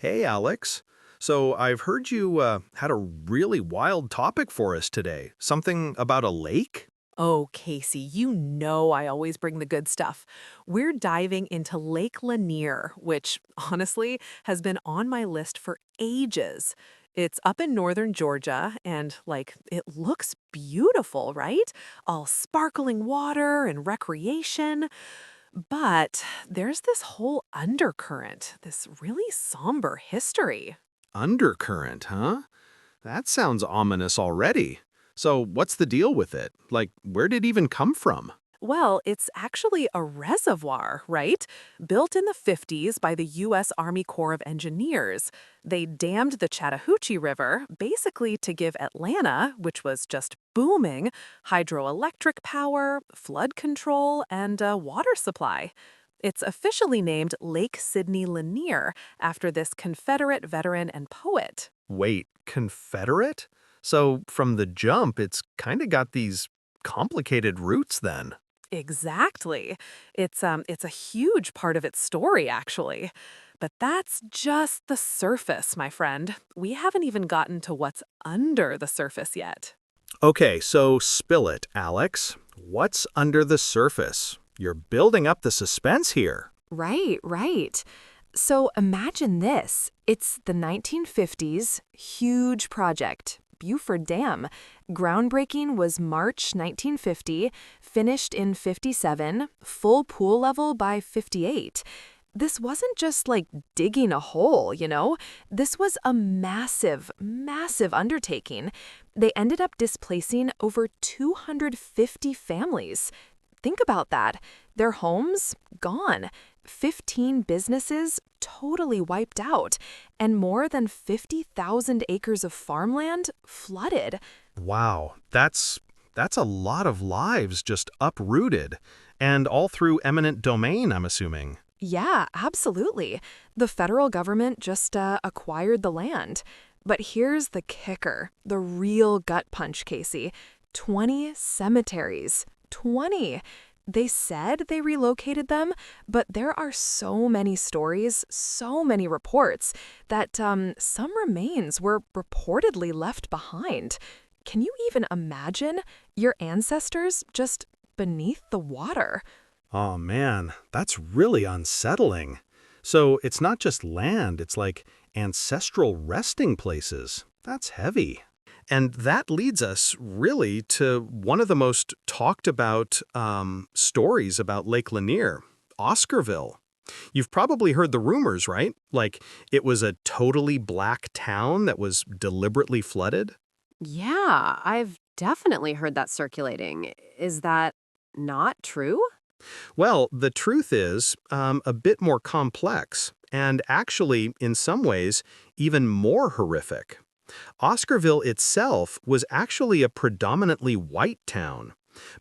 Hey, Alex. So I've heard you had a really wild topic for us today. Something about a lake? Oh, Casey, you know I always bring the good stuff. We're diving into Lake Lanier, which honestly has been on my list for ages. It's up in northern Georgia, and it looks beautiful, right? All sparkling water and recreation. But there's this whole undercurrent, this really somber history. Undercurrent, huh? That sounds ominous already. So what's the deal with it? Like, where did it even come from? Well, it's actually a reservoir, right? Built in the 50s by the U.S. Army Corps of Engineers. They dammed the Chattahoochee River basically to give Atlanta, which was just booming, hydroelectric power, flood control, and a water supply. It's officially named Lake Sidney Lanier after this Confederate veteran and poet. Wait, Confederate? So from the jump, it's kind of got these complicated roots then. Exactly. It's a huge part of its story, actually. But that's just the surface, my friend. We haven't even gotten to what's under the surface yet. Okay, so spill it, Alex. What's under the surface? You're building up the suspense here. Right, right. So imagine this. It's the 1950s, huge project, Buford Dam. Groundbreaking was March 1950, finished in 57, full pool level by 58. This wasn't just like digging a hole. This was a massive, massive undertaking. They ended up displacing over 250 families. Think about that. Their homes gone, 15 businesses totally wiped out, and more than 50,000 acres of farmland flooded. Wow, that's a lot of lives just uprooted, and all through eminent domain, I'm assuming. Yeah, absolutely. The federal government just acquired the land. But here's the kicker, the real gut punch, Casey. 20 cemeteries. 20. They said they relocated them, but there are so many stories, so many reports that some remains were reportedly left behind. Can you even imagine your ancestors just beneath the water? Oh man, that's really unsettling. So it's not just land, it's like ancestral resting places. That's heavy. And that leads us really to one of the most talked about stories about Lake Lanier, Oscarville. You've probably heard the rumors, right? Like it was a totally black town that was deliberately flooded. Yeah, I've definitely heard that circulating. Is that not true? Well, the truth is a bit more complex, and actually, in some ways, even more horrific. Oscarville itself was actually a predominantly white town,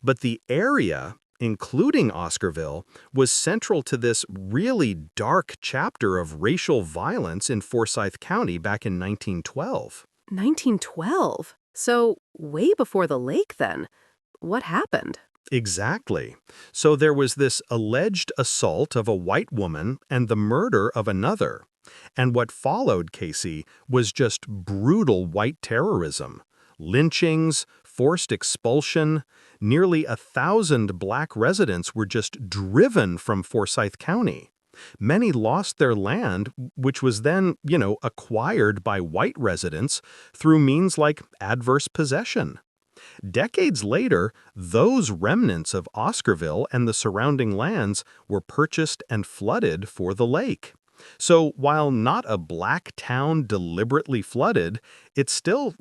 but the area, including Oscarville, was central to this really dark chapter of racial violence in Forsyth County back in 1912. 1912. So, way before the lake, then. What happened? Exactly. So there was this alleged assault of a white woman and the murder of another. And what followed, Casey, was just brutal white terrorism. Lynchings, forced expulsion, nearly 1,000 black residents were just driven from Forsyth County. Many lost their land, which was then, acquired by white residents through means like adverse possession. Decades later, those remnants of Oscarville and the surrounding lands were purchased and flooded for the lake. So while not a black town deliberately flooded, it's still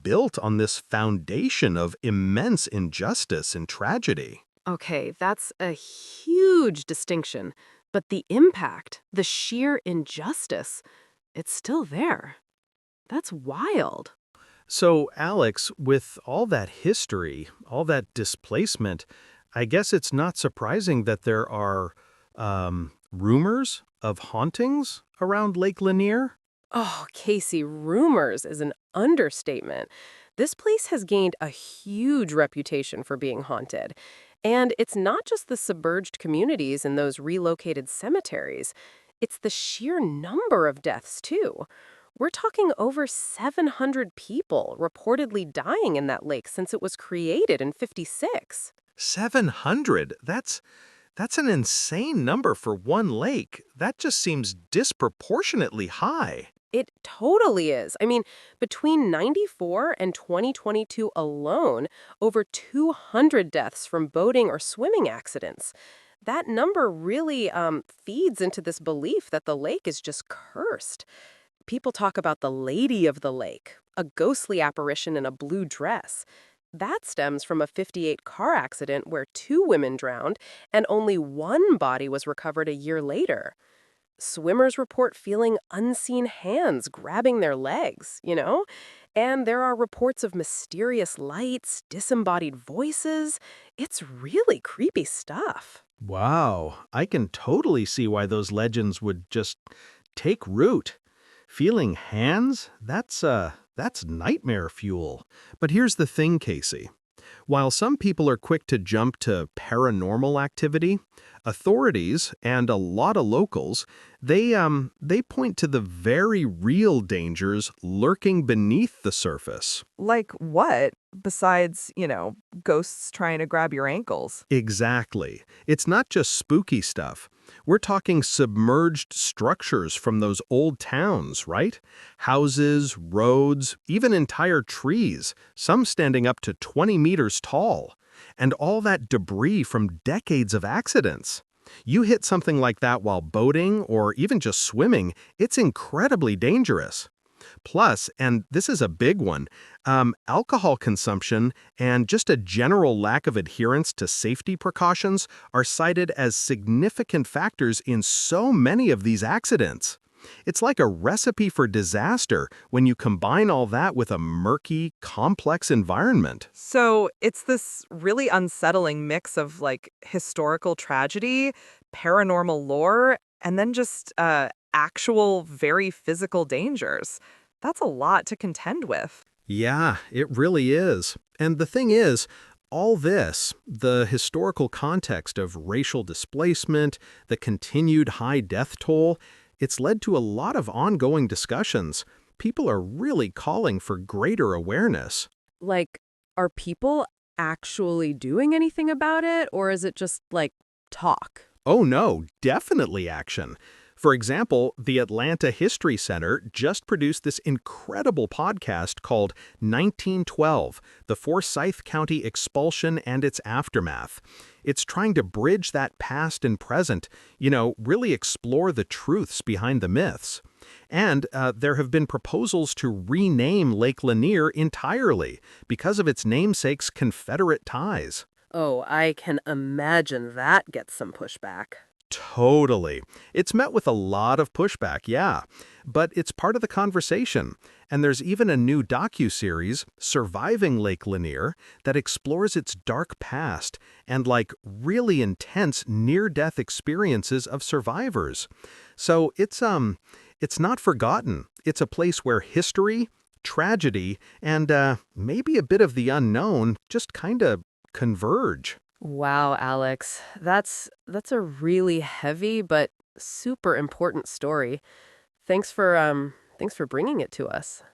built on this foundation of immense injustice and tragedy. Okay, that's a huge distinction. But the impact, the sheer injustice, it's still there. That's wild. So, Alex, with all that history, all that displacement, I guess it's not surprising that there are rumors of hauntings around Lake Lanier. Oh, Casey, rumors is an understatement. This place has gained a huge reputation for being haunted. And it's not just the submerged communities and those relocated cemeteries. It's the sheer number of deaths, too. We're talking over 700 people reportedly dying in that lake since it was created in '56. 700? That's an insane number for one lake. That just seems disproportionately high. It totally is. I mean, between '94 and 2022 alone, over 200 deaths from boating or swimming accidents. That number really feeds into this belief that the lake is just cursed. People talk about the Lady of the Lake, a ghostly apparition in a blue dress. That stems from a '58 car accident where two women drowned and only one body was recovered a year later. Swimmers report feeling unseen hands grabbing their legs. And there are reports of mysterious lights, disembodied voices. It's really creepy stuff. Wow, I can totally see why those legends would just take root. Feeling hands? That's nightmare fuel. But here's the thing, Casey. While some people are quick to jump to paranormal activity, authorities and a lot of locals, they point to the very real dangers lurking beneath the surface. Like what? Besides, ghosts trying to grab your ankles. Exactly. It's not just spooky stuff. We're talking submerged structures from those old towns, right? Houses, roads, even entire trees, some standing up to 20 meters tall. And all that debris from decades of accidents. You hit something like that while boating or even just swimming, it's incredibly dangerous. Plus, and this is a big one, alcohol consumption and just a general lack of adherence to safety precautions are cited as significant factors in so many of these accidents. It's like a recipe for disaster when you combine all that with a murky, complex environment. So it's this really unsettling mix of like historical tragedy, paranormal lore, and then just actual very physical dangers. That's a lot to contend with. Yeah, it really is. And the thing is, all this, the historical context of racial displacement, the continued high death toll, it's led to a lot of ongoing discussions. People are really calling for greater awareness. Like, are people actually doing anything about it, or is it just like talk? Oh no, definitely action. For example, the Atlanta History Center just produced this incredible podcast called 1912, The Forsyth County Expulsion and Its Aftermath. It's trying to bridge that past and present, really explore the truths behind the myths. And there have been proposals to rename Lake Lanier entirely because of its namesake's Confederate ties. Oh, I can imagine that gets some pushback. Totally. It's met with a lot of pushback, yeah. But it's part of the conversation. And there's even a new docuseries, Surviving Lake Lanier, that explores its dark past and really intense near-death experiences of survivors. So it's not forgotten. It's a place where history, tragedy, and maybe a bit of the unknown just kind of converge. Wow, Alex. That's a really heavy but super important story. Thanks for bringing it to us.